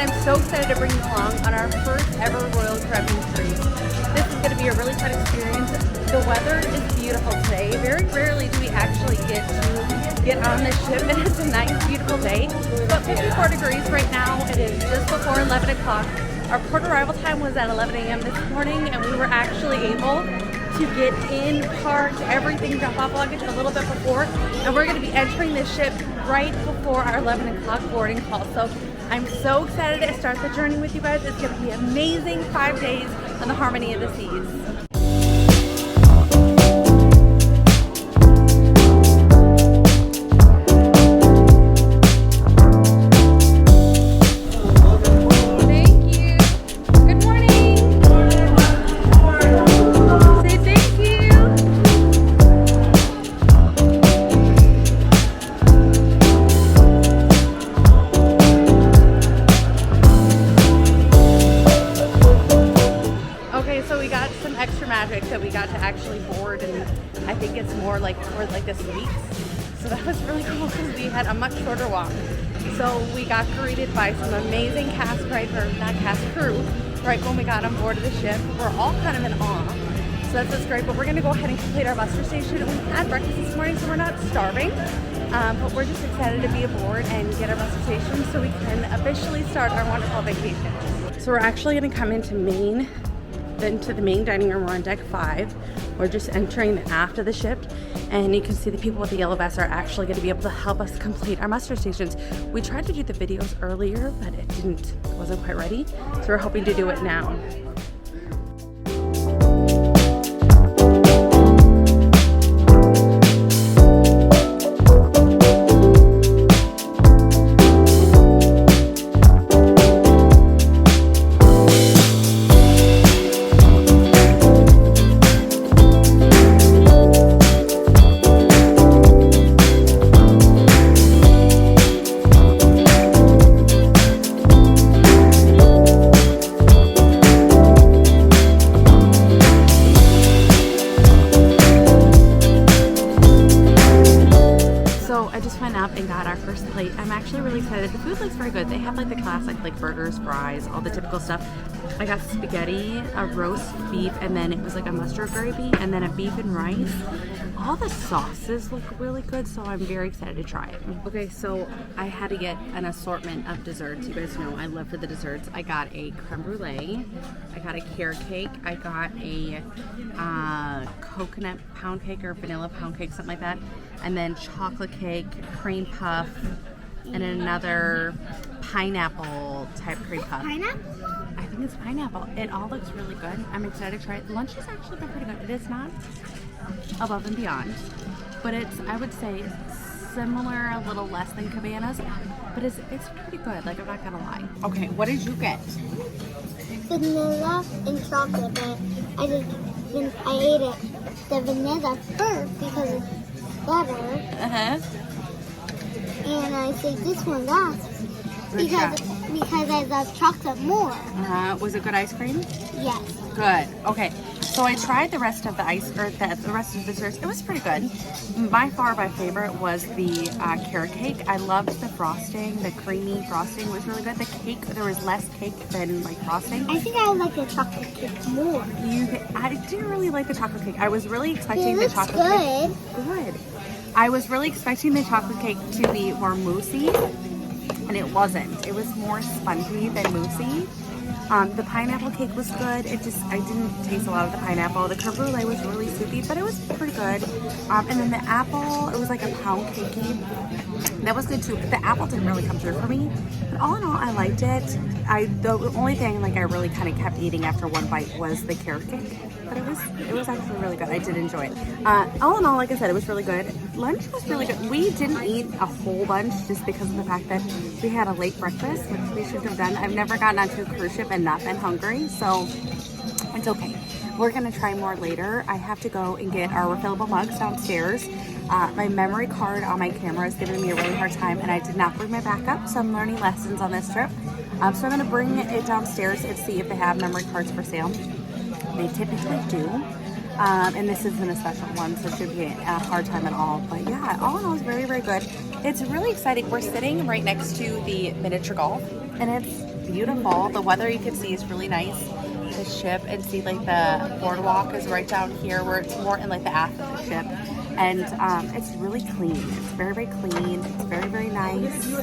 I'm so excited to bring you along on our first ever Royal Caribbean cruise. This is going to be a really fun experience. The weather is beautiful today. Very rarely do we actually get on this ship, and it's a nice, beautiful day. But 54 degrees right now. It is just before 11 o'clock. Our port arrival time was at 11 a.m. this morning, and we were actually able to get in, parked, everything, drop off luggage a little bit before, and we're going to be entering this ship right before our 11 o'clock boarding call. So I'm so excited to start the journey with you guys. It's going to be an amazing 5 days on the Harmony of the Seas. That we got to actually board, and I think it's more like for like the suites. So that was really cool because we had a much shorter walk. So we got greeted by some amazing crew right when we got on board of the ship. We're all kind of in awe. So that's just great. But we're going to go ahead and complete our muster station. We had breakfast this morning, so we're not starving. But we're just excited to be aboard and get our muster station so we can officially start our wonderful vacation. So we're actually going to come into the main dining room. We're on deck 5. We're just entering the aft of the ship, and you can see the people with the yellow vests are actually going to be able to help us complete our muster stations. We tried to do the videos earlier, but it wasn't quite ready, so we're hoping to do it now. And got our first plate. I'm actually really excited. The food looks very good. They have like the classic like burgers, fries, all the typical stuff. I got spaghetti, a roast beef, and then it was like a mustard gravy, and then a beef and rice. All the sauces look really good, so I'm very excited to try it. Okay, so I had to get an assortment of desserts. You guys know I love for the desserts. I got a creme brulee, I got a carrot cake, I got a coconut pound cake or vanilla pound cake, something like that, and then chocolate cake, cream puff, and another pineapple type cream puff. Pineapple? I think it's pineapple. It all looks really good. I'm excited to try it. Lunch has actually been pretty good. It is not above and beyond, but it's, I would say, similar, a little less than Cabana's, but it's pretty good. Like, I'm not gonna lie. Okay, what did you get? Vanilla and chocolate, but I ate it the vanilla first because it's better. And I say this one last because I love chocolate more. Was it good ice cream? Yes. Good. Okay. So I tried the rest of the the rest of the desserts. It was pretty good. By far my favorite was the carrot cake. I loved the frosting. The creamy frosting was really good. The cake, there was less cake than like frosting. I think I like the chocolate cake more. I didn't really like the chocolate cake. I was really expecting the chocolate cake. Good. I was really expecting the chocolate cake to be more moussey, and it wasn't. It was more spongy than moussey. The pineapple cake was good. I didn't taste a lot of the pineapple. The creme brulee was really soupy, but it was pretty good. And then the apple, it was like a pound cakey. That was good too, but the apple didn't really come through for me. But all in all, I liked it. The only thing like I really kind of kept eating after one bite was the carrot cake. But it was actually really good. I did enjoy it. All in all, like I said, it was really good. Lunch was really good. We didn't eat a whole bunch just because of the fact that we had a late breakfast, which we should have done. I've never gotten onto a cruise ship and not been hungry, so it's okay. We're gonna try more later. I have to go and get our refillable mugs downstairs. My memory card on my camera is giving me a really hard time, and I did not bring my backup, so I'm learning lessons on this trip. So I'm gonna bring it downstairs and see if they have memory cards for sale. They typically do. And this isn't a special one, so it shouldn't be a hard time at all. But yeah, all in all, it's very, very good. It's really exciting. We're sitting right next to the miniature golf, and it's beautiful. The weather you can see is really nice. The ship, and see like the boardwalk is right down here where it's more in like the aft of the ship. And it's really clean. It's very, very clean. It's very, very nice.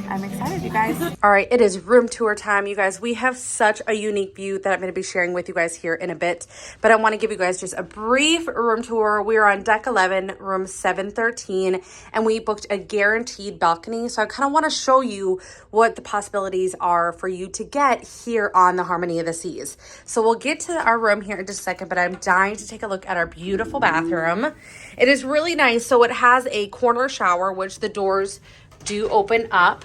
I'm excited, you guys. All right, it is room tour time, you guys. We have such a unique view that I'm going to be sharing with you guys here in a bit. But I want to give you guys just a brief room tour. We are on deck 11, room 713, and we booked a guaranteed balcony. So I kind of want to show you what the possibilities are for you to get here on the Harmony of the Seas. So we'll get to our room here in just a second, but I'm dying to take a look at our beautiful bathroom. It is really nice. So it has a corner shower, which the doors do open up.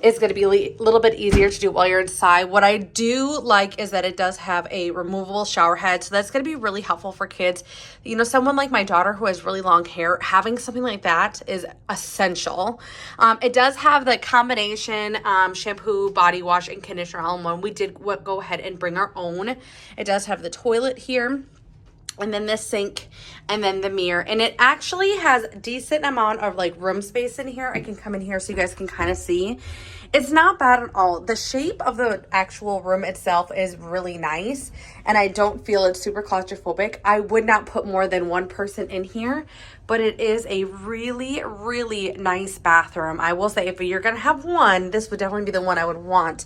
It's going to be a little bit easier to do while you're inside. What I do like is that it does have a removable shower head. So that's going to be really helpful for kids. You know, someone like my daughter who has really long hair, having something like that is essential. It does have the combination shampoo, body wash, and conditioner all in one. We did go ahead and bring our own. It does have the toilet here, and then this sink, and then the mirror. And it actually has a decent amount of like room space in here. I can come in here so you guys can kind of see. It's not bad at all. The shape of the actual room itself is really nice, and I don't feel it's super claustrophobic. I would not put more than one person in here, but it is a really, really nice bathroom. I will say, if you're gonna have one, this would definitely be the one I would want.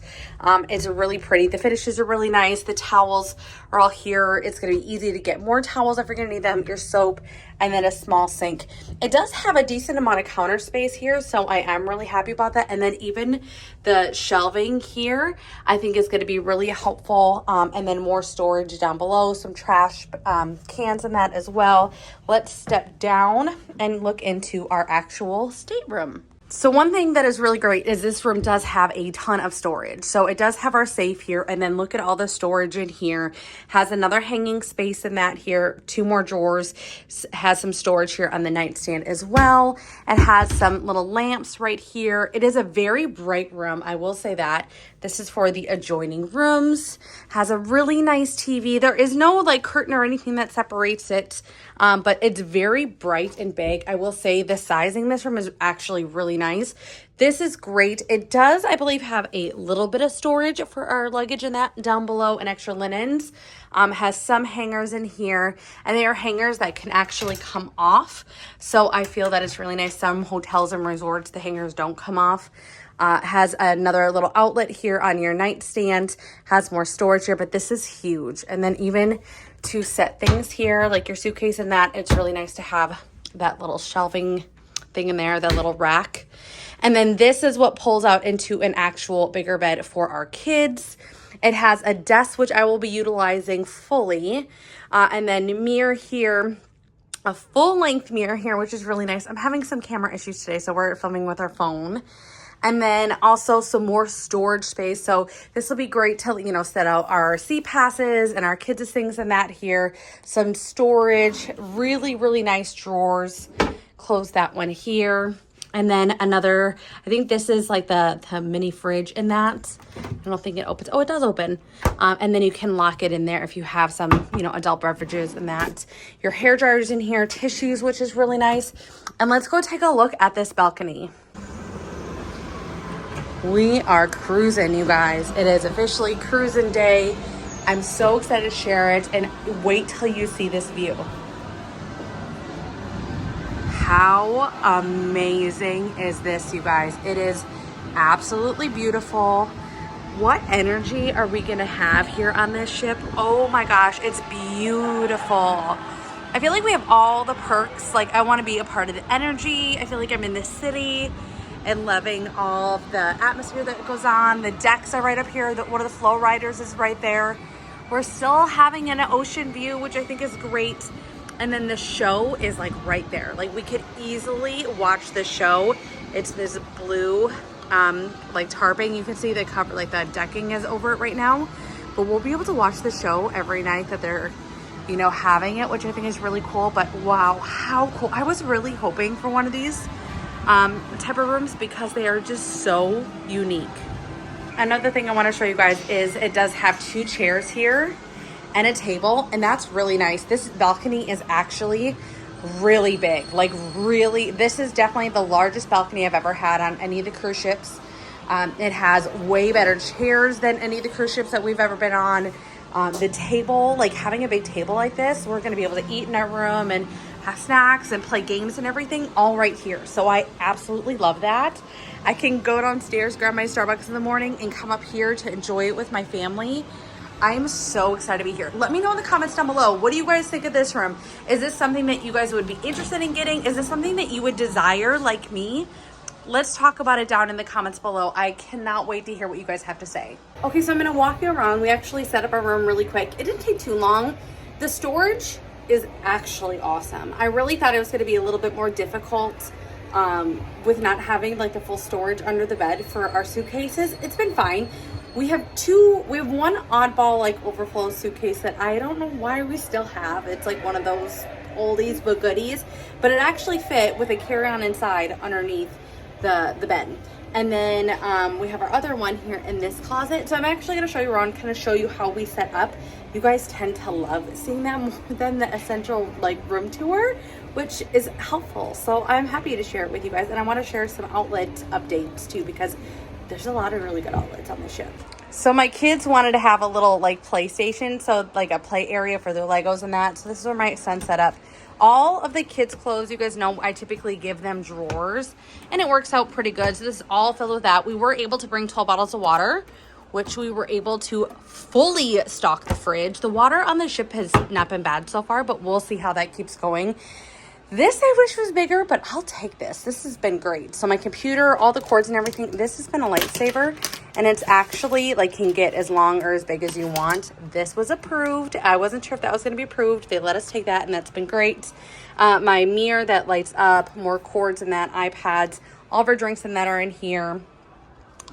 It's really pretty. The finishes are really nice. The towels are all here. It's gonna be easy to get more towels if you're gonna need them, your soap, and then a small sink. It does have a decent amount of counter space here, so I am really happy about that. And then even the shelving here, I think is gonna be really helpful. And then more storage down below, some trash cans in that as well. Let's step down and look into our actual stateroom. So one thing that is really great is this room does have a ton of storage. So it does have our safe here, and then look at all the storage in here. Has another hanging space in that here, 2 more drawers, has some storage here on the nightstand as well. It has some little lamps right here. It is a very bright room, I will say that. This is for the adjoining rooms. Has a really nice TV. There is no like curtain or anything that separates it, but it's very bright and big. I will say the sizing in this room is actually really nice. This is great. It does, I believe, have a little bit of storage for our luggage in that down below, and extra linens. Has some hangers in here, and they are hangers that can actually come off. So I feel that it's really nice. Some hotels and resorts, the hangers don't come off. Has another little outlet here on your nightstand. Has more storage here, but this is huge. And then even to set things here, like your suitcase and that, it's really nice to have that little shelving thing in there, that little rack. And then this is what pulls out into an actual bigger bed for our kids. It has a desk, which I will be utilizing fully. And then mirror here, a full-length mirror here, which is really nice. I'm having some camera issues today, so we're filming with our phone. And then also some more storage space. So this will be great to, you know, set out our sea passes and our kids' things and that here. Some storage, really, really nice drawers. Close that one here. And then another, I think this is like the mini fridge in that. I don't think it opens. Oh, it does open. And then you can lock it in there if you have some, you know, adult beverages and that. Your hair dryer's in here, tissues, which is really nice. And let's go take a look at this balcony. We are cruising, you guys. It is officially cruising day. I'm so excited to share it, and wait till you see this view. How amazing is this, you guys? It is absolutely beautiful. What energy are we gonna have here on this ship? Oh my gosh, it's beautiful. I feel like we have all the perks. Like, I wanna be a part of the energy. I feel like I'm in the city and loving all of the atmosphere that goes on. The decks are right up here. One of the flow riders is right there. We're still having an ocean view, which I think is great. And then the show is like right there. Like, we could easily watch the show. It's this blue like tarping. You can see the cover, like the decking is over it right now. But we'll be able to watch the show every night that they're, you know, having it, which I think is really cool. But wow, how cool. I was really hoping for one of these type of rooms because they are just so unique. Another thing I want to show you guys is it does have 2 chairs here and a table, and that's really nice. This balcony is actually really big. Like, really, this is definitely the largest balcony I've ever had on any of the cruise ships. It has way better chairs than any of the cruise ships that we've ever been on. The table, like having a big table like this, we're going to be able to eat in our room and have snacks and play games and everything all right here. So I absolutely love that. I can go downstairs, grab my Starbucks in the morning, and come up here to enjoy it with my family. I'm so excited to be here. Let me know in the comments down below. What do you guys think of this room? Is this something that you guys would be interested in getting? Is this something that you would desire like me? Let's talk about it down in the comments below. I cannot wait to hear what you guys have to say. Okay, so I'm gonna walk you around. We actually set up our room really quick. It didn't take too long. The storage is actually awesome. I really thought it was gonna be a little bit more difficult with not having like the full storage under the bed for our suitcases. It's been fine. We have one oddball like overflow suitcase that I don't know why we still have. It's like one of those oldies but goodies, but it actually fit with a carry-on inside underneath the bed. And then we have our other one here in this closet. So I'm actually going to show you around, kind of show you how we set up. You guys tend to love seeing that more than the essential like room tour, which is helpful. So I'm happy to share it with you guys. And I want to share some outlet updates too, because there's a lot of really good outlets on the ship. So my kids wanted to have a little like PlayStation, so like a play area for their Legos and that. So this is where my son set up. All of the kids' clothes, you guys know I typically give them drawers, and it works out pretty good. So this is all filled with that. We were able to bring 12 bottles of water, which we were able to fully stock the fridge. The water on the ship has not been bad so far, but we'll see how that keeps going. This I wish was bigger, but I'll take this. This has been great. So my computer, all the cords and everything, this has been a lifesaver. And it's actually like can get as long or as big as you want. This was approved. I wasn't sure if that was going to be approved. They let us take that, and that's been great. My mirror that lights up, more cords in that, iPads, all of our drinks and that are in here.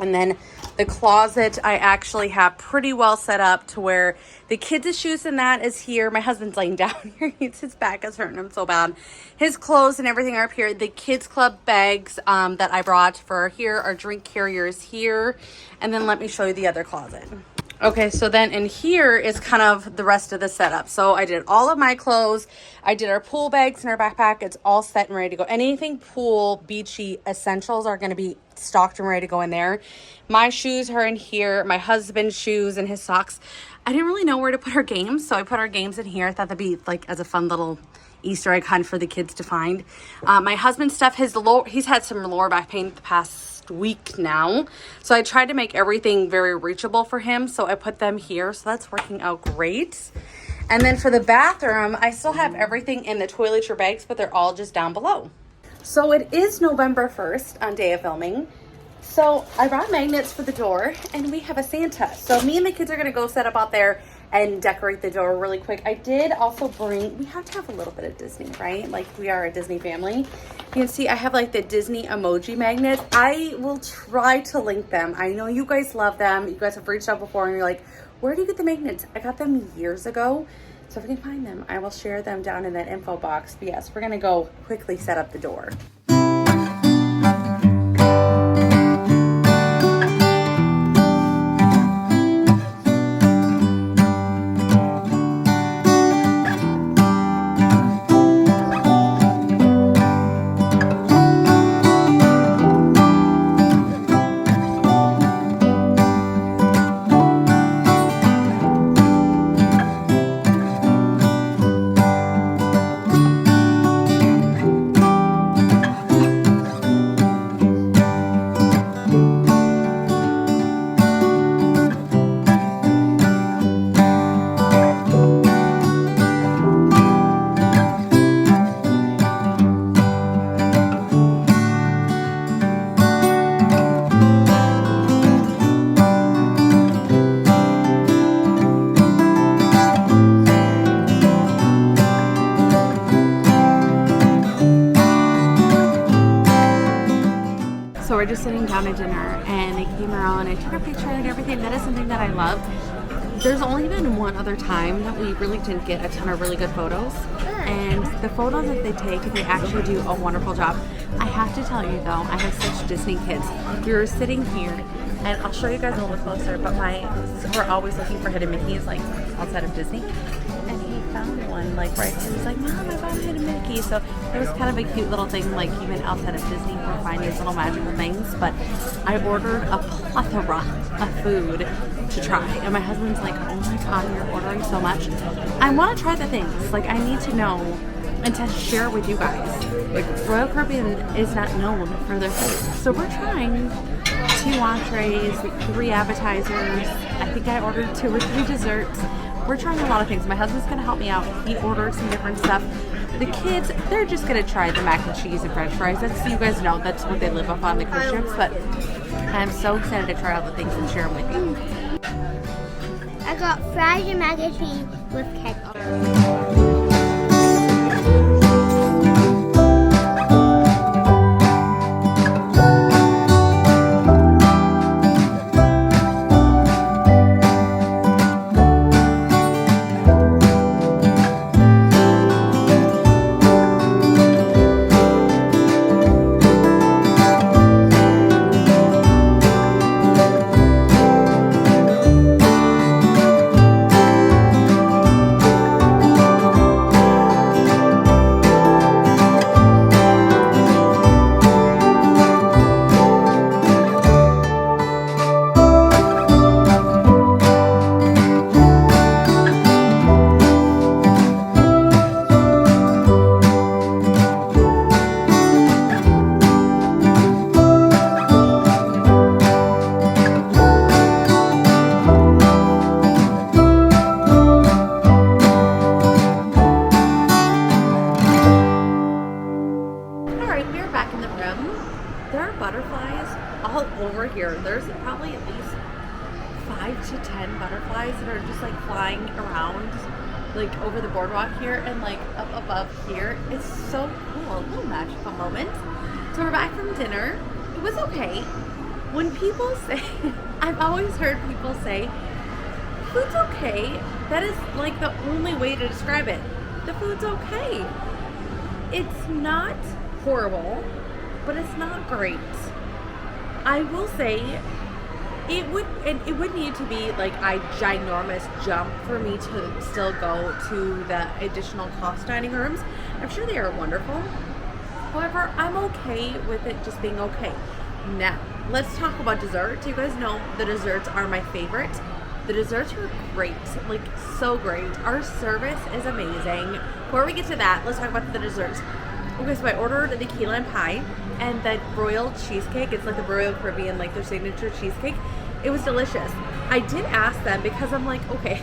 And then the closet I actually have pretty well set up to where the kids' shoes and that is here. My husband's laying down here. His back is hurting him so bad. His clothes and everything are up here. The kids' club bags that I brought for here. Our drink carrier is here. And then let me show you the other closet. Okay, so then in here is kind of the rest of the setup. So I did all of my clothes. I did our pool bags and our backpack. It's all set and ready to go. Anything pool, beachy essentials are going to be stocked and ready to go in there. My shoes are in here. My husband's shoes and his socks. I didn't really know where to put our games, so I put our games in here. I thought that'd be like as a fun little Easter egg hunt for the kids to find. My husband's stuff, he's had some lower back pain the past week now, so I tried to make everything very reachable for him, so I put them here. So that's working out great. And then for the bathroom, I still have everything in the toiletry bags, but they're all just down below. So it is November 1st on day of filming. So I brought magnets for the door, and we have a Santa. So me and the kids are gonna go set up out there and decorate the door really quick. I did also bring, we have to have a little bit of Disney, right? Like we are a Disney family. You can see I have like the Disney emoji magnets. I will try to link them. I know you guys love them. You guys have reached out before and you're like, where do you get the magnets? I got them years ago. So if I can find them, I will share them down in that info box. But yes, we're gonna go quickly set up the door. So we're just sitting down at dinner, and they came around and I took a picture and everything. That is something that I love. There's only been one other time that we really didn't get a ton of really good photos, and the photos that they take, they actually do a wonderful job. I have to tell you though, I have such Disney kids. We were sitting here, and I'll show you guys a little closer, but we're always looking for hidden Mickeys like outside of Disney, and he found found one, like right. It was like, Mom, I found a hidden Mickey. So it was kind of a cute little thing, like even outside of Disney, we're finding these little magical things. But I ordered a plethora of food to try, and my husband's like, oh my God, you're ordering so much. I want to try the things. Like I need to know and to share with you guys. Like Royal Caribbean is not known for their food, so we're trying 2 entrees, 3 appetizers. I think I ordered 2 or 3 desserts. We're trying a lot of things. My husband's gonna help me out. He ordered some different stuff. The kids, they're just gonna try the mac and cheese and French fries. That's, you guys know, that's what they live up on the cruise ships. But I'm so excited to try all the things and share them with you. I got fries and mac and cheese with ketchup. There's probably at least 5 to 10 butterflies that are just like flying around like over the boardwalk here and like up above here. It's so cool, a little magical moment. So we're back from dinner. It was okay. When people say, I've always heard people say, food's okay, that is like the only way to describe it. The food's okay. It's not horrible, but it's not great. I will say it would need to be like a ginormous jump for me to still go to the additional cost dining rooms. I'm sure they are wonderful. However, I'm okay with it just being okay. Now, let's talk about desserts. You guys know the desserts are my favorite. The desserts are great, like so great. Our service is amazing. Before we get to that, let's talk about the desserts. Okay, so I ordered the key lime pie and the royal cheesecake. It's like the Royal Caribbean, like their signature cheesecake. It was delicious. I did ask them because I'm like, okay,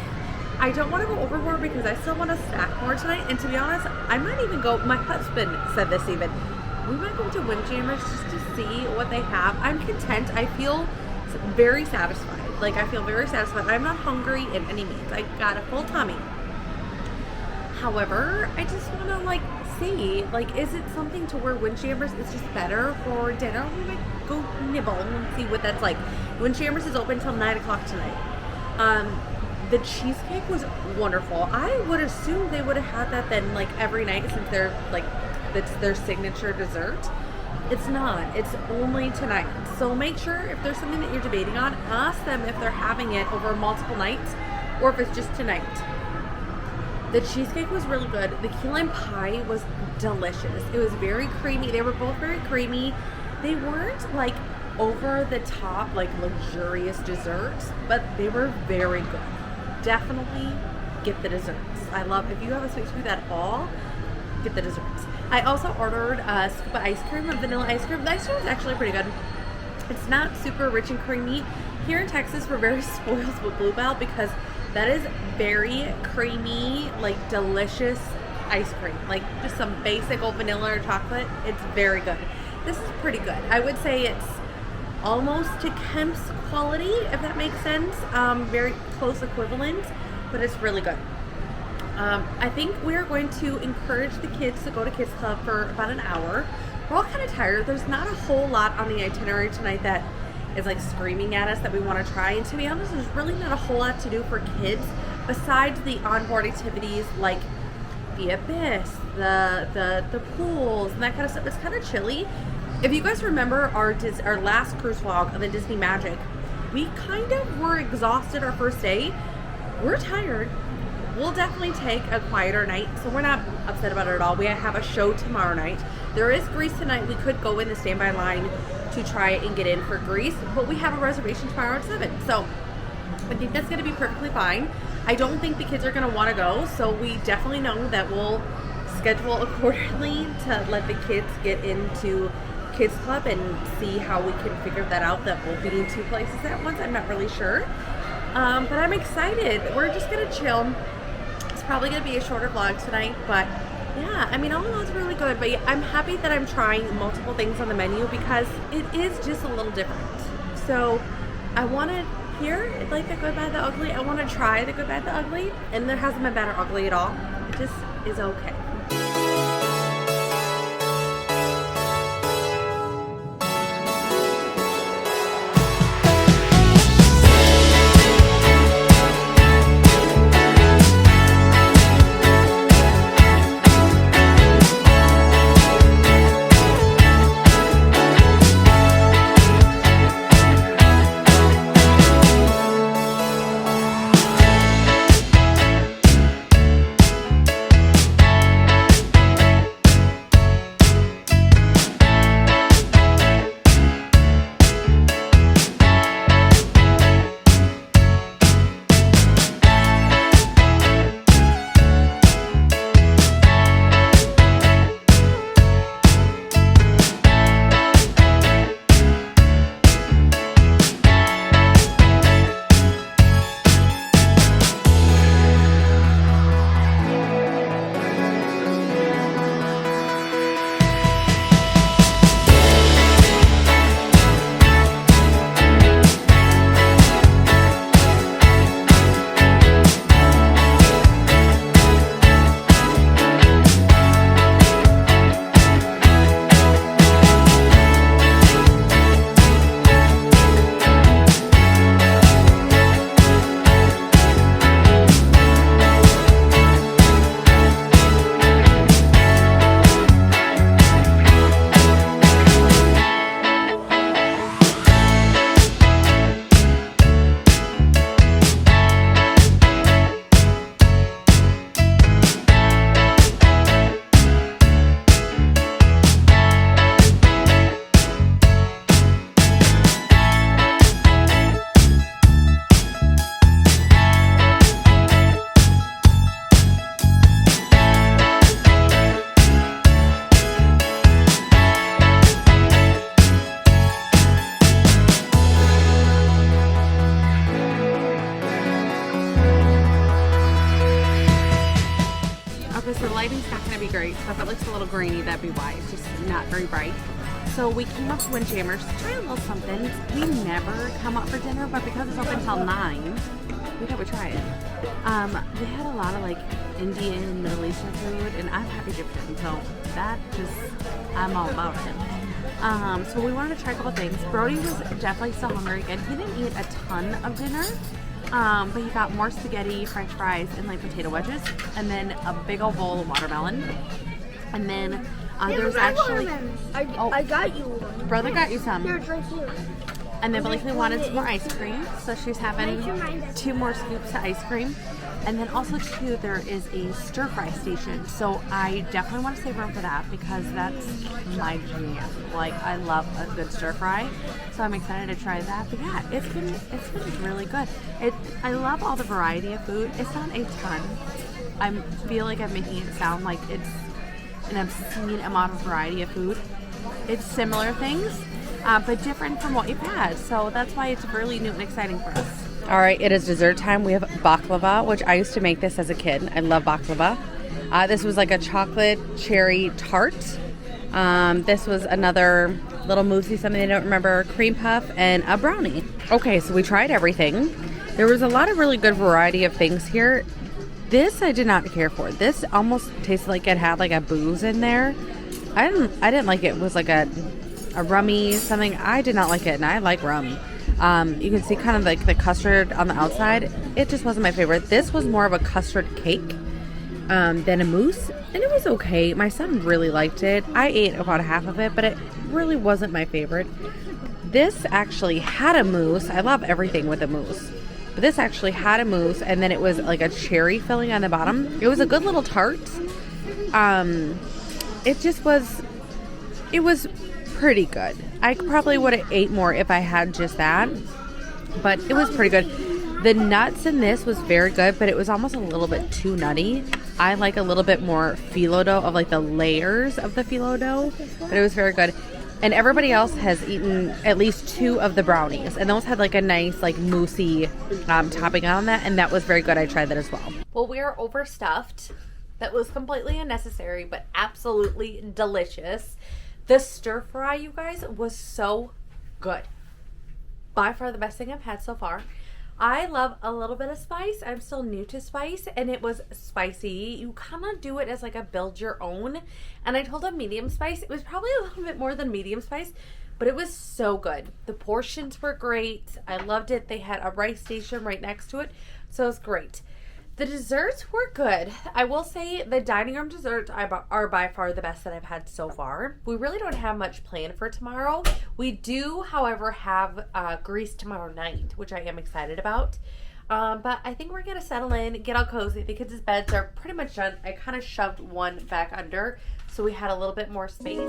I don't want to go overboard because I still want to snack more tonight. And to be honest, I might even go, my husband said this even, we might go to Windjammers just to see what they have. I'm content. I feel very satisfied. Like I feel very satisfied. I'm not hungry in any means. I got a full tummy. However, I just want to like see, like, is it something to where Windjammers is just better for dinner? We might go nibble and see what that's like. Windjammers is open till 9 o'clock tonight. The cheesecake was wonderful. I would assume they would have had that then like every night since they're like, that's their signature dessert. It's not. It's only tonight. So make sure if there's something that you're debating on, ask them if they're having it over multiple nights or if it's just tonight. The cheesecake was really good. The key lime pie was delicious. It was very creamy. They were both very creamy. They weren't like over the top, like luxurious desserts, but they were very good. Definitely get the desserts. I love, if you have a sweet tooth at all, get the desserts. I also ordered a scoop of ice cream, a vanilla ice cream. The ice cream is actually pretty good. It's not super rich and creamy. Here in Texas, we're very spoiled with Bluebell because that is very creamy, like delicious ice cream. Like just some basic old vanilla or chocolate. It's very good. This is pretty good. I would say it's almost to Kemp's quality, if that makes sense. Very close equivalent, but it's really good. I think we're going to encourage the kids to go to Kids Club for about an hour. We're all kind of tired. There's not a whole lot on the itinerary tonight that is like screaming at us that we want to try. And to be honest, there's really not a whole lot to do for kids besides the onboard activities like the abyss, the pools, and that kind of stuff. It's kind of chilly. If you guys remember our last cruise vlog on the Disney Magic, we kind of were exhausted our first day. We're tired. we'll definitely take a quieter night, so we're not upset about it at all. We have a show tomorrow night. There is Grease tonight. We could go in the standby line to try and get in for Grease, but we have a reservation tomorrow at 7, so I think that's going to be perfectly fine. I don't think the kids are going to want to go, so we definitely know that we'll schedule accordingly to let the kids get into Kids Club and see how we can figure that out, that we'll be in 2 places at once. I'm not really sure, but I'm excited. We're just going to chill. It's probably going to be a shorter vlog tonight, but yeah, I mean, all in all, it's really good. But I'm happy that I'm trying multiple things on the menu because it is just a little different. So I want to hear like the good, bad, the ugly. I want to try the good, bad, the ugly, and there hasn't been bad or ugly at all. It just is okay. So the lighting's not going to be great, so if it looks a little grainy, that'd be why. It's just not very bright. So we came up to Windjammers to try a little something. We never come up for dinner, but because it's open till 9, we thought we'd try it. They had a lot of like Indian and Middle Eastern food, and I'm happy Egyptian, so that just, I'm all about it. So we wanted to try a couple things. Brody was definitely still hungry again. He didn't eat a ton of dinner. But he got more spaghetti, french fries, and like potato wedges, and then a big old bowl of watermelon. And then there's actually... I got you one. Brother got you some. Here, it's right here. And then Blakely wanted some more ice cream, so she's having 2 more scoops of ice cream. And then also too, there is a stir fry station, so I definitely want to save room for that because that's my jam. Like, I love a good stir fry, so I'm excited to try that. But yeah, it's been really good. I love all the variety of food. It's not a ton. I feel like I'm making it sound like it's an obscene amount of variety of food. It's similar things, but different from what you've had. So that's why it's really new and exciting for us. All right, it is dessert time. We have baklava, which I used to make this as a kid. I love baklava. This was like a chocolate cherry tart. This was another little moussey, something I don't remember, cream puff, and a brownie. Okay, so we tried everything. There was a lot of really good variety of things here. This I did not care for. This almost tasted like it had like a booze in there. I didn't like it. It was like a rummy something. I did not like it, and I like rum. You can see kind of like the custard on the outside. It just wasn't my favorite. This was more of a custard cake than a mousse, and it was okay. My son really liked it. I ate about half of it, but it really wasn't my favorite. This actually had a mousse. I love everything with a mousse, But this actually had a mousse, and then it was like a cherry filling on the bottom. It was a good little tart. It was pretty good. I probably would have ate more if I had just that, but it was pretty good. The nuts in this was very good, but it was almost a little bit too nutty. I like a little bit more phyllo dough, of like the layers of the phyllo dough, but it was very good. And everybody else has eaten at least 2 of the brownies, and those had like a nice like moussey topping on that, and that was very good. I tried that as well. Well, we are overstuffed. That was completely unnecessary, but absolutely delicious. The stir fry, you guys, was so good. By far the best thing I've had so far. I love a little bit of spice. I'm still new to spice, and it was spicy. You kind of do it as like a build your own. And I told them medium spice. It was probably a little bit more than medium spice, but it was so good. The portions were great. I loved it. They had a rice station right next to it, so it was great. The desserts were good. I will say the dining room desserts are by far the best that I've had so far. We really don't have much planned for tomorrow. We do, however, have Grease tomorrow night, which I am excited about. But I think we're going to settle in, get all cozy. The kids' beds are pretty much done. I kind of shoved one back under, so we had a little bit more space.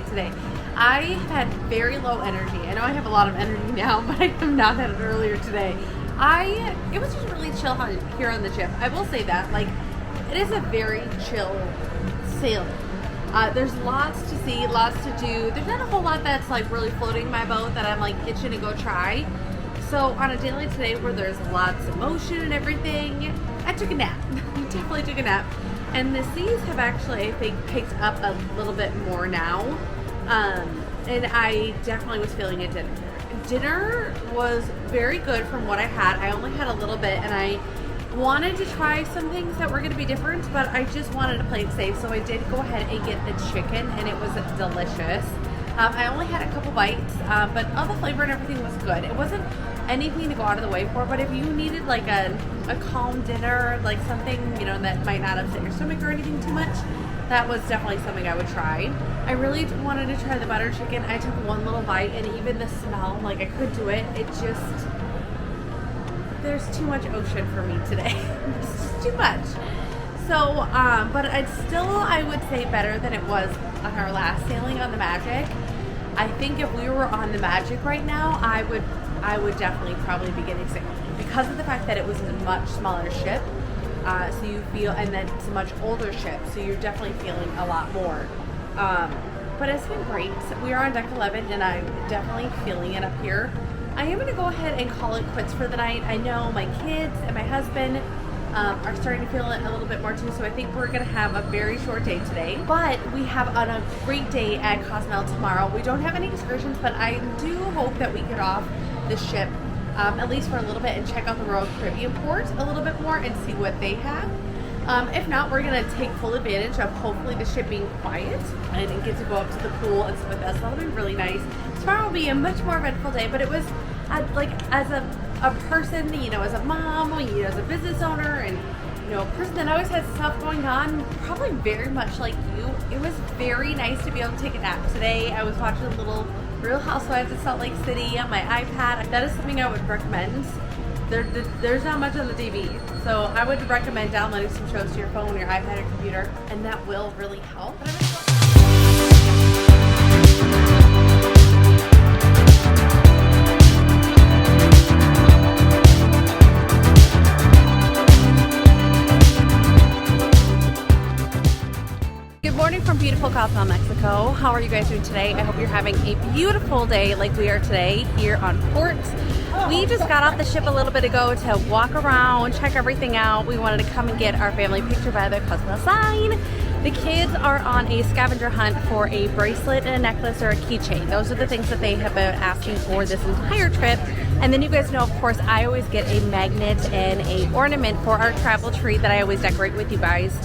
Today. I have had very low energy. I know I have a lot of energy now, but I have not had it earlier today. It was just really chill here on the ship. I will say that, like, it is a very chill sailing. There's lots to see, lots to do. There's not a whole lot that's like really floating my boat that I'm like itching to go try. So on a day like today where there's lots of motion and everything, I took a nap. Definitely took a nap. And the seas have actually, I think, picked up a little bit more now. And I definitely was feeling it dinner. Dinner was very good from what I had. I only had a little bit, and I wanted to try some things that were going to be different, but I just wanted to play it safe. So I did go ahead and get the chicken, and it was delicious. I only had a couple bites, but all the flavor and everything was good. It wasn't anything to go out of the way for, but if you needed like a calm dinner, like something, you know, that might not upset your stomach or anything too much, that was definitely something I would try. I really wanted to try the butter chicken. I took one little bite, and even the smell, like I could do it. It just, there's too much ocean for me today. It's just too much. So, but it's still, I would say, better than it was on our last sailing on the Magic. I think if we were on the Magic right now, I would definitely probably be getting sick because of the fact that it was a much smaller ship. So you feel, and then it's a much older ship, so you're definitely feeling a lot more. But it's been great. We are on deck 11, and I'm definitely feeling it up here. I am going to go ahead and call it quits for the night. I know my kids and my husband are starting to feel it a little bit more too, so I think we're going to have a very short day today. But we have a great day at Cozumel tomorrow. We don't have any excursions, but I do hope that we get off the ship at least for a little bit and check out the Royal Caribbean port a little bit more and see what they have. If not, we're going to take full advantage of hopefully the ship being quiet and get to go up to the pool and stuff like that. So that'll be really nice. Tomorrow will be a much more eventful day, but it was like as a person, you know, as a mom, you know, as a business owner, and you know, a person that always has stuff going on, probably very much like you. It was very nice to be able to take a nap today. I was watching a little Real Housewives of Salt Lake City on my iPad. That is something I would recommend. There's not much on the TV, so I would recommend downloading some shows to your phone, your iPad, or computer, and that will really help. Good morning from beautiful Cozumel, Mexico. How are you guys doing today? I hope you're having a beautiful day like we are today here on port. We just got off the ship a little bit ago to walk around, check everything out. We wanted to come and get our family picture by the Cozumel sign. The kids are on a scavenger hunt for a bracelet and a necklace or a keychain. Those are the things that they have been asking for this entire trip. And then you guys know, of course, I always get a magnet and a ornament for our travel tree that I always decorate with you guys.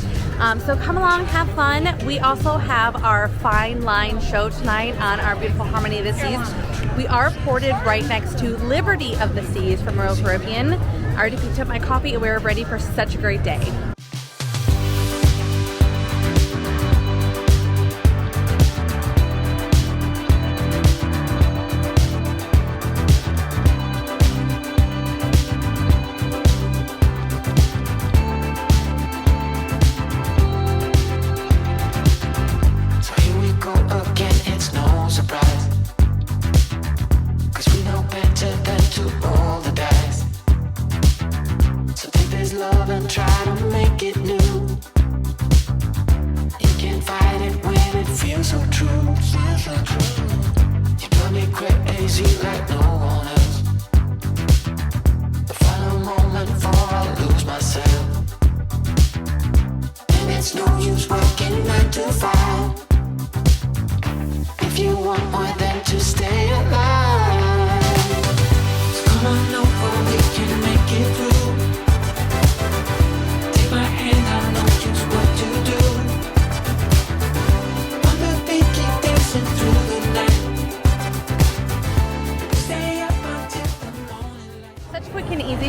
So come along, have fun. We also have our fine line show tonight on our beautiful Harmony of the Seas. We are ported right next to Liberty of the Seas from Royal Caribbean. I already picked up my coffee and we're ready for such a great day.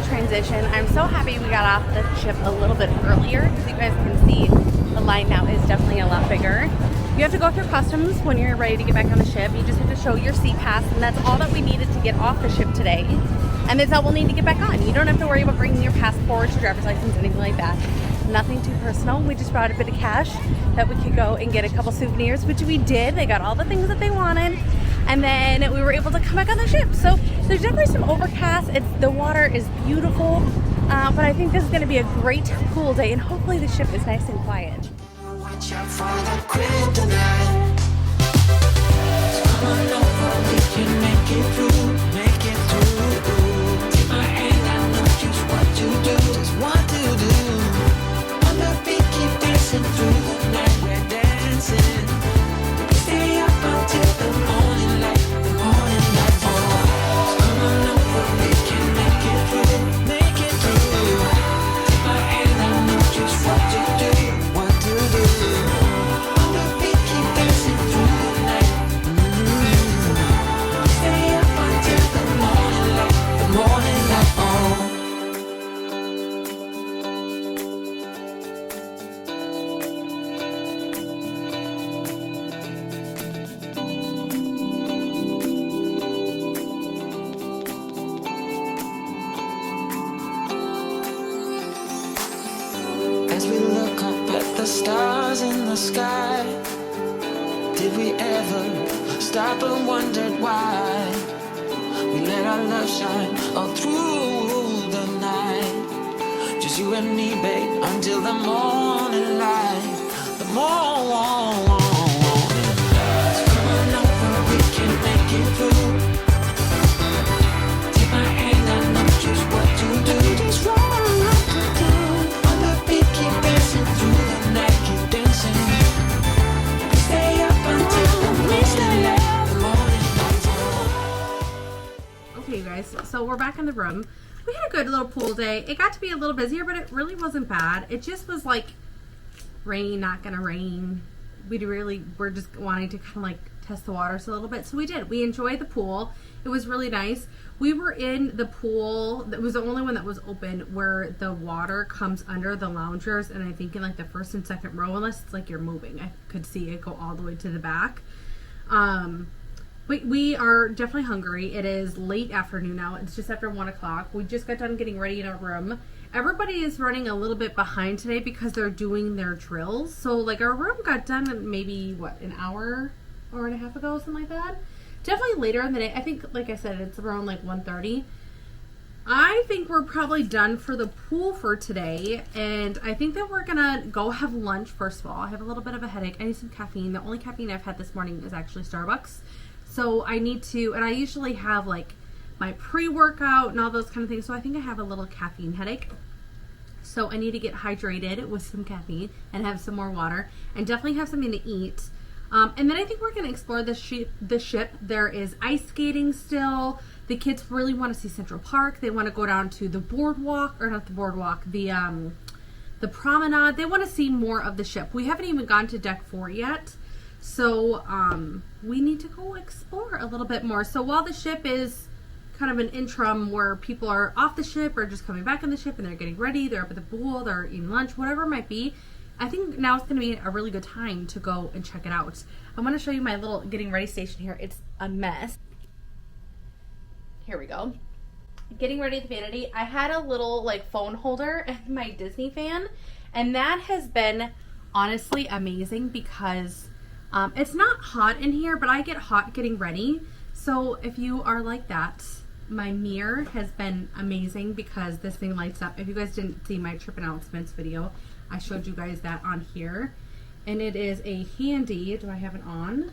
Transition. I'm so happy we got off the ship a little bit earlier because you guys can see the line now is definitely a lot bigger. You have to go through customs when you're ready to get back on the ship. You just have to show your sea pass, and that's all that we needed to get off the ship today. And that's all we'll need to get back on. You don't have to worry about bringing your passport, your driver's license, anything like that. Nothing too personal. We just brought a bit of cash that we could go and get a couple souvenirs, which we did. They got all the things that they wanted. And then we were able to come back on the ship. So there's definitely some overcast. The water is beautiful, but I think this is going to be a great pool day, and hopefully the ship is nice and quiet. Watch out for the kryptonite. Come on over, we can make it through, make it through. As we look up at the stars in the sky, did we ever stop and wondered why we let our love shine all through the night? Just you and me, babe, until the morning light. The morning. So come on over, we can make it through. Take my hand, I know just what to do. Just what to do. On the beat, keep dancing through the night, keep dancing. Stay up until the morning light. The morning light. Okay, you guys, so we're back in the room. We had a good little pool day. It got to be a little busier, but it really wasn't bad. It just was like rain, not gonna rain. We're just wanting to kind of like test the waters a little bit. So we did. We enjoyed the pool. It was really nice. We were in the pool. That was the only one that was open where the water comes under the loungers. And I think in like the first and second row, unless it's like you're moving, I could see it go all the way to the back. We are definitely hungry. It is late afternoon now. It's just after 1 o'clock. We just got done getting ready in our room. Everybody is running a little bit behind today because they're doing their drills. So like our room got done maybe an hour and a half ago, something like that. Definitely later in the day. I think, like I said, it's around like 1:30. I think we're probably done for the pool for today. And I think that we're gonna go have lunch first of all. I have a little bit of a headache. I need some caffeine. The only caffeine I've had this morning is actually Starbucks. So I need to, and I usually have like my pre-workout and all those kind of things. So I think I have a little caffeine headache. So I need to get hydrated with some caffeine and have some more water and definitely have something to eat. And then I think we're going to explore the ship. There is ice skating still. The kids really want to see Central Park. They want to go down to the boardwalk, or not the boardwalk, the promenade. They want to see more of the ship. We haven't even gone to deck 4 yet. So we need to go explore a little bit more. So while the ship is kind of an interim where people are off the ship or just coming back on the ship and they're getting ready, they're up at the pool, they're eating lunch, whatever it might be, I think now it's going to be a really good time to go and check it out. I'm going to show you my little getting ready station here. It's a mess. Here we go. Getting ready at the vanity. I had a little like phone holder and my Disney fan, and that has been honestly amazing because it's not hot in here, but I get hot getting ready. So if you are like that, my mirror has been amazing because this thing lights up. If you guys didn't see my trip announcements video, I showed you guys that on here. And it is a handy, do I have it on?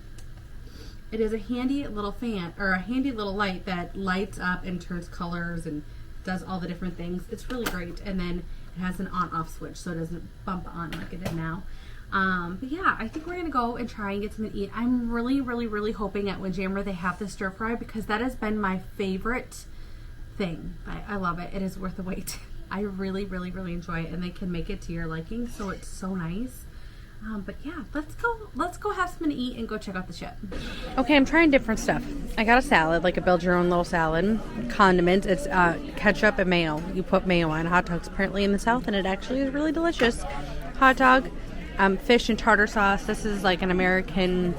It is a handy little fan, or a handy little light that lights up and turns colors and does all the different things. It's really great. And then it has an on-off switch so it doesn't bump on like it did now. But yeah, I think we're gonna go and try and get something to eat. I'm really hoping at Windjammer they have the stir fry because that has been my favorite thing. I love it. It is worth the wait. I really enjoy it, and they can make it to your liking, so it's so nice. But yeah, let's go have something to eat and go check out the ship. Okay, I'm trying different stuff. I got a salad, like a build your own little salad. Condiments, it's ketchup and mayo. You put mayo on hot dogs apparently in the South, and it actually is really delicious. Hot dog, fish and tartar sauce. This is like an American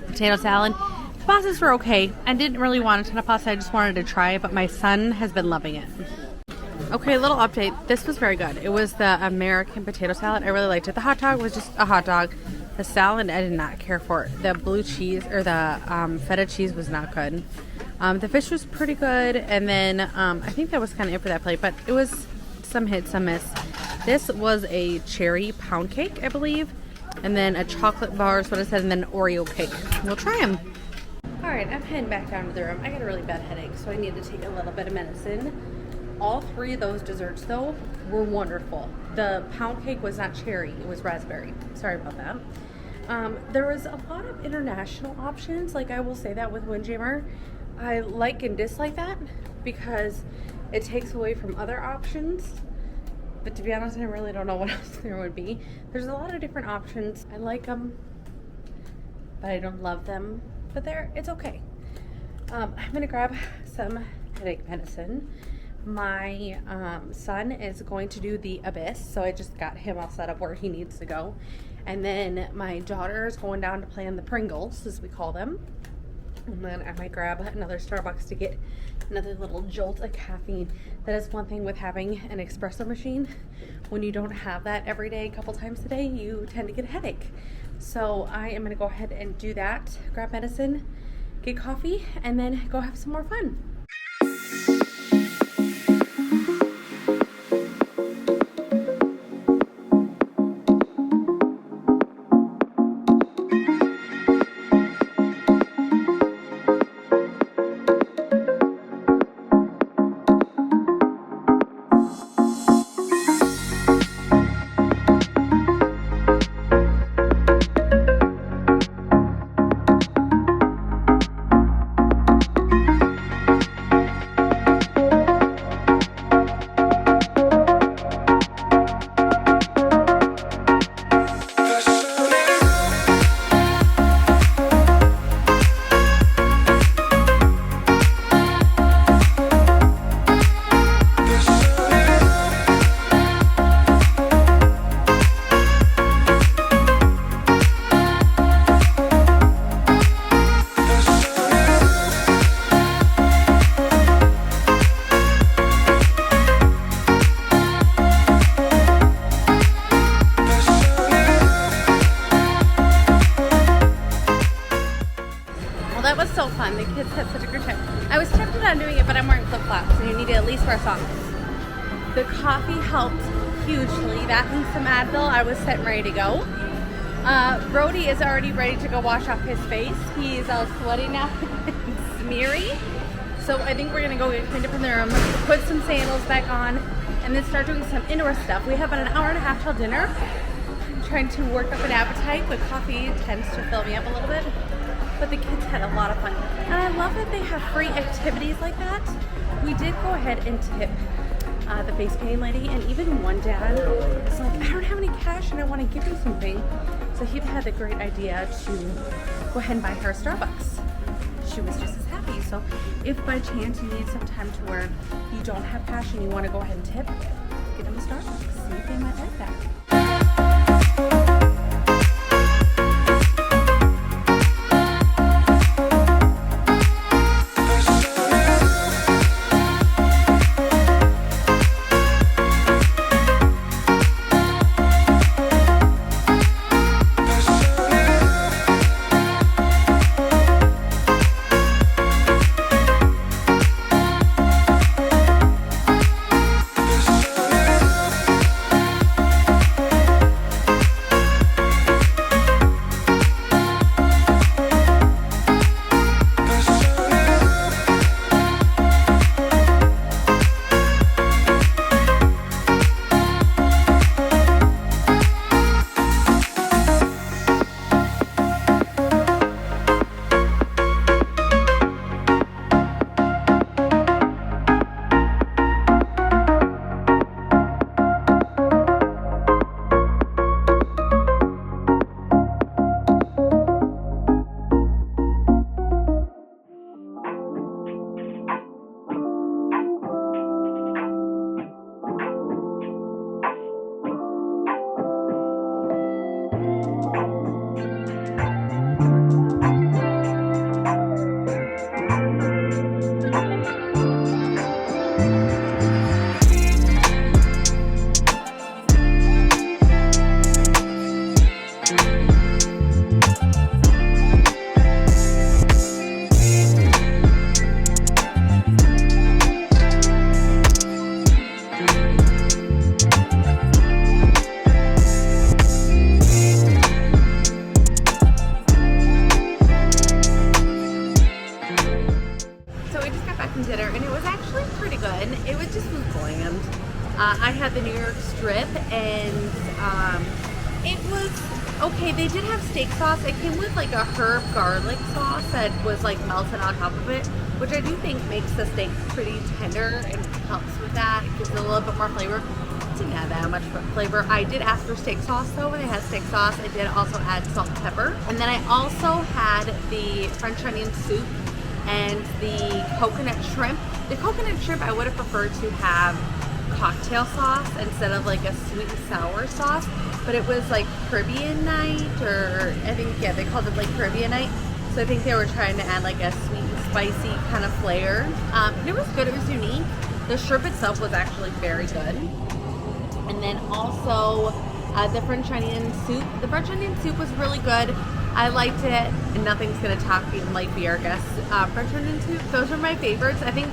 potato salad. The pastas were okay. I didn't really want a ton of pasta. I just wanted to try it, but my son has been loving it. Okay, little update. This was very good. It was the American potato salad. I really liked it. The hot dog was just a hot dog. The salad, I did not care for it. The blue cheese, or the feta cheese was not good. The fish was pretty good. And then I think that was kind of it for that plate. But it was some hit, some miss. This was a cherry pound cake, I believe. And then a chocolate bar is what it said. And then Oreo cake. We'll try them. Alright, I'm heading back down to the room. I got a really bad headache, so I need to take a little bit of medicine. All 3 of those desserts, though, were wonderful. The pound cake was not cherry, it was raspberry. Sorry about that. There was a lot of international options, like I will say that with Windjammer. I like and dislike that because it takes away from other options. But to be honest, I really don't know what else there would be. There's a lot of different options. I like them, but I don't love them. But it's okay. I'm gonna grab some headache medicine. My son is going to do the Abyss, so I just got him all set up where he needs to go. And then my daughter is going down to play on the Pringles, as we call them. And then I might grab another Starbucks to get another little jolt of caffeine. That is one thing with having an espresso machine. When you don't have that every day, a couple times a day, you tend to get a headache. So I am gonna go ahead and do that, grab medicine, get coffee, and then go have some more fun. That was so fun. The kids had such a good time. I was tempted on doing it, but I'm wearing flip-flops, and you need to at least wear socks. The coffee helped hugely. That and some Advil, I was set and ready to go. Brody is already ready to go wash off his face. He's all sweaty now and smeary. So I think we're gonna go get cleaned up in the room, put some sandals back on, and then start doing some indoor stuff. We have about an hour and a half till dinner. I'm trying to work up an appetite, but coffee tends to fill me up a little bit. But the kids had a lot of fun. And I love that they have free activities like that. We did go ahead and tip the face painting lady, and even one dad was like, I don't have any cash and I want to give you something. So he had the great idea to go ahead and buy her a Starbucks. She was just as happy. So if by chance you need some time to where you don't have cash and you want to go ahead and tip, get them a Starbucks. See if they might like that. I had the New York strip, and it was okay. They did have steak sauce. It came with like a herb garlic sauce that was like melted on top of it, which I do think makes the steak pretty tender and helps with that. It gives it a little bit more flavor. It didn't have that much flavor. I did ask for steak sauce though. When they had steak sauce, I did also add salt and pepper. And then I also had the French onion soup and the coconut shrimp. The coconut shrimp I would have preferred to have cocktail sauce instead of like a sweet and sour sauce, but it was like Caribbean night, or I think, yeah, they called it like Caribbean night, So I think they were trying to add like a sweet and spicy kind of flair. And it was good, it was unique. The shrimp itself was actually very good. And then also the French onion soup. The French onion soup was really good. I liked it, and nothing's gonna top even like beer, I guess. French onion soup, those are my favorites. I think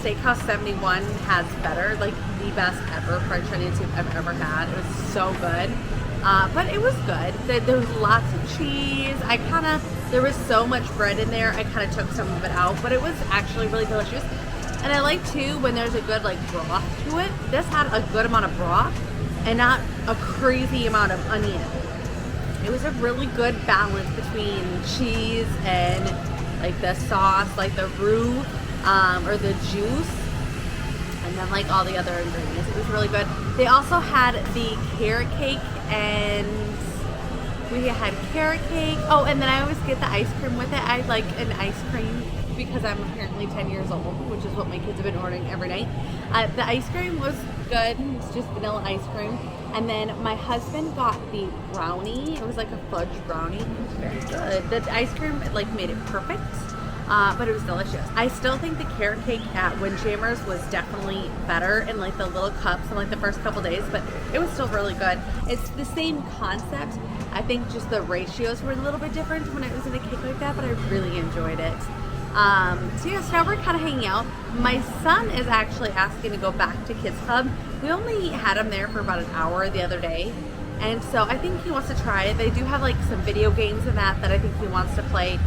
Steakhouse 71 has better, like the best ever French onion soup I've ever had. It was so good. But it was good. There was lots of cheese. There was so much bread in there, I kind of took some of it out, but it was actually really delicious. And I like too when there's a good like broth to it. This had a good amount of broth and not a crazy amount of onion. It was a really good balance between cheese and like the sauce, like the roux or the juice, and then like all the other ingredients. It was really good. They also had the carrot cake, and we had carrot cake. Oh, and then I always get the ice cream with it. I like an ice cream because I'm apparently 10 years old, which is what my kids have been ordering every night. The ice cream was good. It's just vanilla ice cream. And then my husband got the brownie. It was like a fudge brownie. It was very good. The ice cream like made it perfect, but it was delicious. I still think the carrot cake at Windjammers was definitely better in like the little cups in like the first couple days, but it was still really good. It's the same concept. I think just the ratios were a little bit different when it was in a cake like that, but I really enjoyed it. So yeah, so now we're kind of hanging out. My son is actually asking to go back to Kids Club. We only had him there for about an hour the other day, and so I think he wants to try it. They do have like some video games and that I think he wants to play.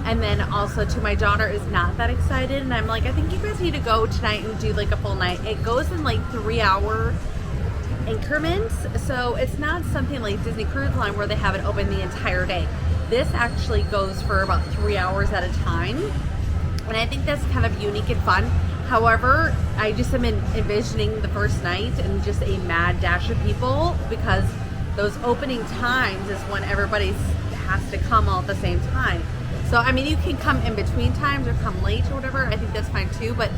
And then also too, my daughter is not that excited, and I'm like, I think you guys need to go tonight and do like a full night. It goes in like 3-hour increments, so it's not something like Disney Cruise Line where they have it open the entire day. This actually goes for about 3 hours at a time, and I think that's kind of unique and fun. However, I just am envisioning the first night and just a mad dash of people, because those opening times is when everybody has to come all at the same time. So, I mean, you can come in between times or come late or whatever. I think that's fine too, but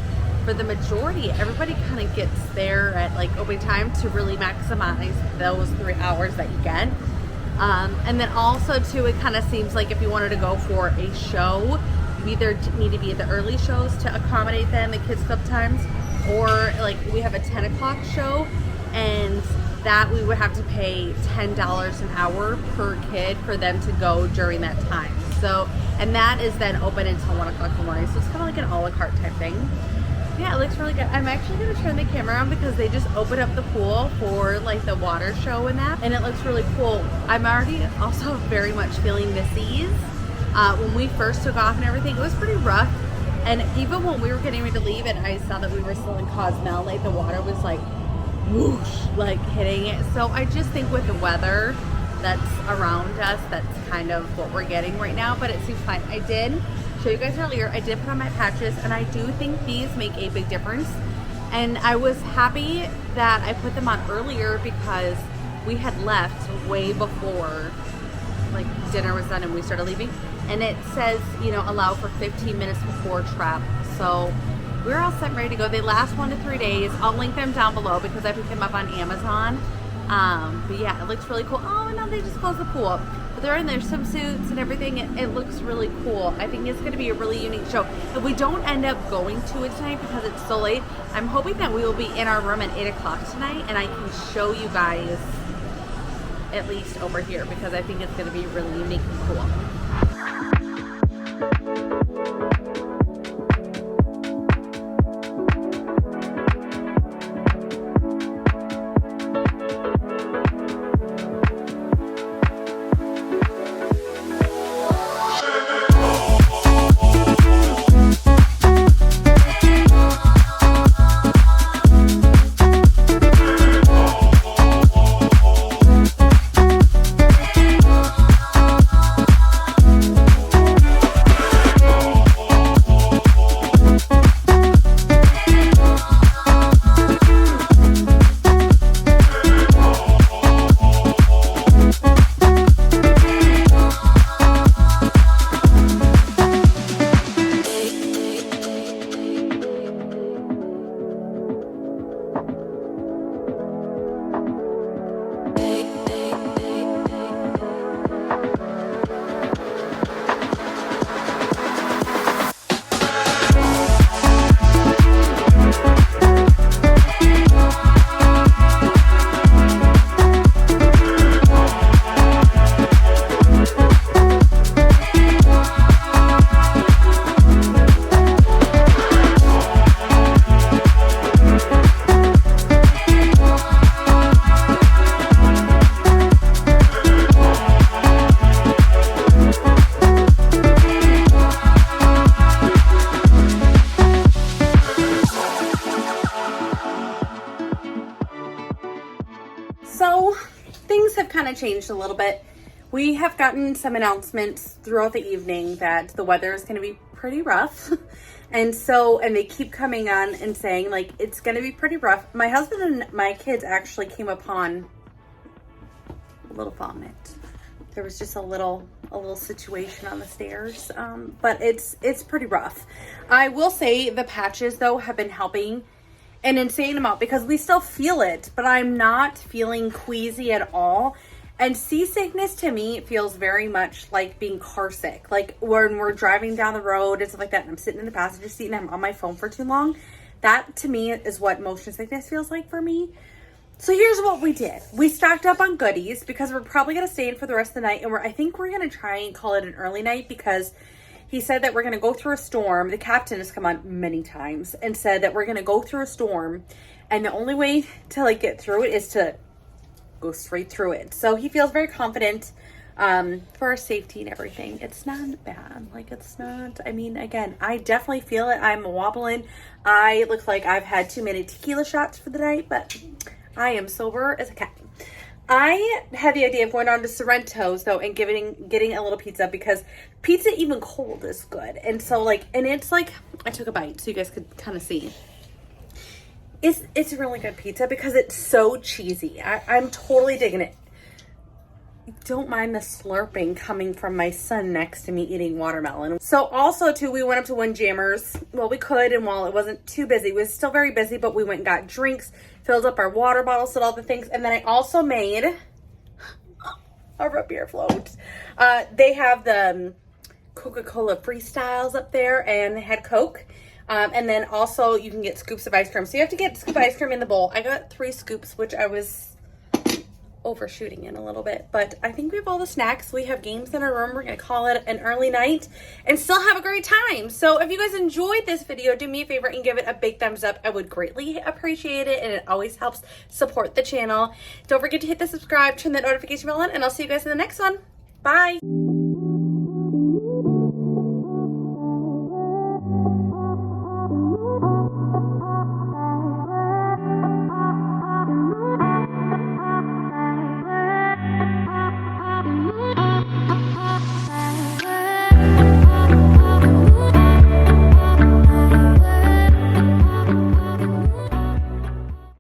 for the majority, everybody kind of gets there at like opening time to really maximize those 3 hours that you get. And then also too, it kind of seems like if you wanted to go for a show, you either need to be at the early shows to accommodate them, the Kids Club times, or like we have a 10 o'clock show, and that we would have to pay $10 an hour per kid for them to go during that time. So, and that is then open until 1 o'clock in the morning. So it's kind of like an a la carte type thing. Yeah, it looks really good. I'm actually going to turn the camera on because they just opened up the pool for like the water show and that, and it looks really cool. I'm already also very much feeling the seas. When we first took off and everything, it was pretty rough. And even when we were getting ready to leave and I saw that we were still in Cozumel, like the water was like whoosh, like hitting it. So I just think with the weather that's around us, that's kind of what we're getting right now, but it seems fine. I did show you guys earlier, I did put on my patches, and I do think these make a big difference. And I was happy that I put them on earlier because we had left way before like dinner was done and we started leaving, and it says, you know, allow for 15 minutes before travel. So we're all set and ready to go. They last 1 to 3 days. I'll link them down below because I picked them up on Amazon. But yeah, it looks really cool. Oh, and now they just closed the pool. But they're in their swimsuits and everything. It looks really cool. I think it's going to be a really unique show. If we don't end up going to it tonight because it's so late, I'm hoping that we will be in our room at 8 o'clock tonight, and I can show you guys at least over here because I think it's going to be really unique and cool. So things have kind of changed a little bit. We have gotten some announcements throughout the evening that the weather is going to be pretty rough. And they keep coming on and saying like, it's going to be pretty rough. My husband and my kids actually came upon a little vomit. There was just a little situation on the stairs. But it's pretty rough. I will say the patches though have been helping an insane amount because we still feel it, but I'm not feeling queasy at all. And seasickness to me feels very much like being car sick. Like when we're driving down the road and stuff like that, and I'm sitting in the passenger seat and I'm on my phone for too long. That to me is what motion sickness feels like for me. So here's what we did. We stocked up on goodies because we're probably going to stay in for the rest of the night. And I think we're going to try and call it an early night because he said that we're going to go through a storm. The captain has come on many times and said that we're going to go through a storm. And the only way to like get through it is to go straight through it. So he feels very confident for our safety and everything. It's not bad. Like it's not, I mean, again, I definitely feel it. I'm wobbling. I look like I've had too many tequila shots for the night, but I am sober as a cat. I had the idea of going on to Sorrento's though and getting a little pizza because pizza even cold is good. And so like, and it's like, I took a bite so you guys could kind of see. It's really good pizza because it's so cheesy. I'm totally digging it. Don't mind the slurping coming from my son next to me eating watermelon. So also too, we went up to Windjammers. Well, we could, and while it wasn't too busy, it was still very busy, but we went and got drinks, filled up our water bottles and all the things. And then I also made a root beer float. They have the Coca-Cola Freestyles up there and they had Coke. And then also you can get scoops of ice cream. So you have to get scoop of ice cream in the bowl. I got 3 scoops, which I was overshooting in a little bit. But I think we have all the snacks. We have games in our room. We're going to call it an early night and still have a great time. So if you guys enjoyed this video, do me a favor and give it a big thumbs up. I would greatly appreciate it. And it always helps support the channel. Don't forget to hit the subscribe, turn that notification bell on, and I'll see you guys in the next one. Bye.